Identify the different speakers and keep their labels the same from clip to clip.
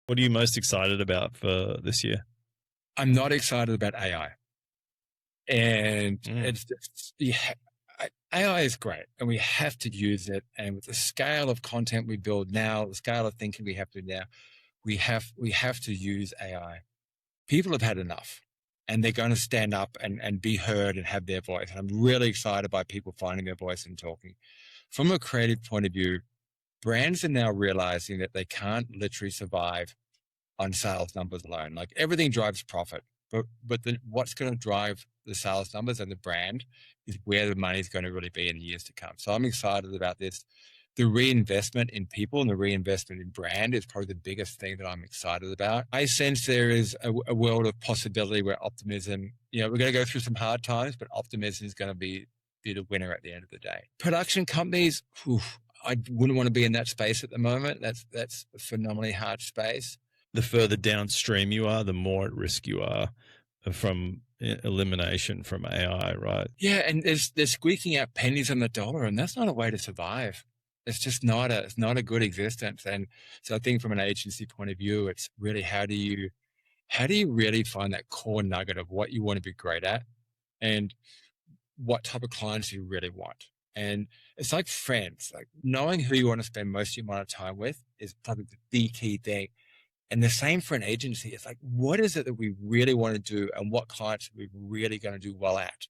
Speaker 1: What are you most excited about for this year?
Speaker 2: I'm not excited about AI. And
Speaker 1: Mm.
Speaker 2: it's just, AI is great and we have to use it. And with the scale of content we build now, the scale of thinking we have to do now, we have to use AI. People have had enough and they're going to stand up and be heard and have their voice. And I'm really excited by people finding their voice and talking. From a creative point of view, brands are now realizing that they can't literally survive on sales numbers alone. Like everything drives profit, but what's going to drive the sales numbers and the brand is where the money is going to really be in years to come. So I'm excited about this. The reinvestment in people and the reinvestment in brand is probably the biggest thing that I'm excited about. I sense there is a world of possibility where optimism, we're going to go through some hard times, but optimism is going to be the winner at the end of the day. Production companies, I wouldn't want to be in that space at the moment. That's a phenomenally hard space.
Speaker 1: The further downstream you are, the more at risk you are from elimination from AI, right?
Speaker 2: Yeah, and they're squeaking out pennies on the dollar, and that's not a way to survive. It's just not a good existence. And so I think from an agency point of view, it's really how do you really find that core nugget of what you want to be great at and what type of clients you really want. And it's like friends, like knowing who you want to spend most of your amount of time with is probably the key thing. And the same for an agency. It's like, what is it that we really want to do and what clients are we really going to do well at?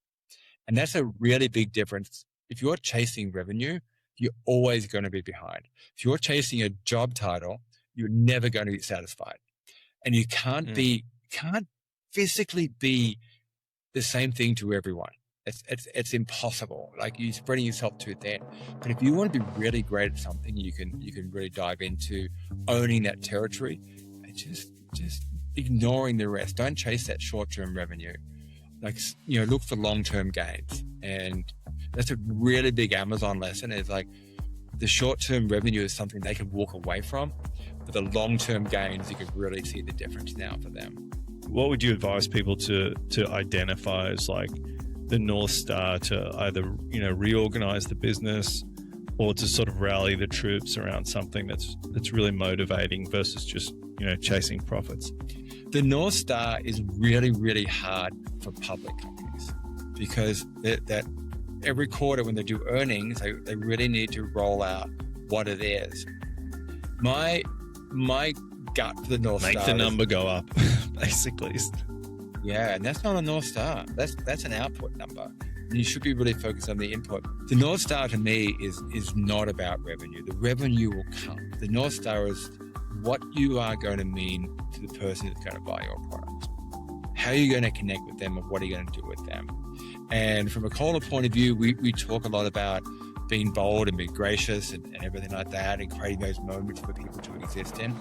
Speaker 2: And that's a really big difference. If you're chasing revenue, you're always going to be behind. If you're chasing a job title, you're never going to be satisfied. And you can't physically be the same thing to everyone. It's impossible. Like you're spreading yourself too thin. But if you want to be really great at something, you can really dive into owning that territory and just ignoring the rest. Don't chase that short-term revenue. Like, look for long-term gains. And that's a really big Amazon lesson is like the short-term revenue is something they can walk away from, but the long-term gains, you can really see the difference now for them.
Speaker 1: What would you advise people to identify as like the North Star to either, reorganize the business or to sort of rally the troops around something that's really motivating versus just, chasing profits?
Speaker 2: The North Star is really, really hard for public companies because that every quarter when they do earnings, they really need to roll out what it is. My gut for the North Star.
Speaker 1: Make the number go up, basically.
Speaker 2: Yeah, and that's not a North Star. That's an output number. And you should be really focused on the input. The North Star to me is not about revenue. The revenue will come. The North Star is what you are going to mean to the person who's going to buy your product. How are you going to connect with them and what are you going to do with them? And from a Kohler point of view, we talk a lot about being bold and being gracious and everything like that and creating those moments for people to exist in.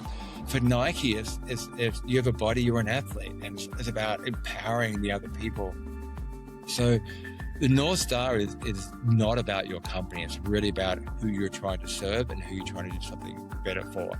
Speaker 2: For Nike, if you have a body, you're an athlete, and it's about empowering the other people. So the North Star is not about your company. It's really about who you're trying to serve and who you're trying to do something better for.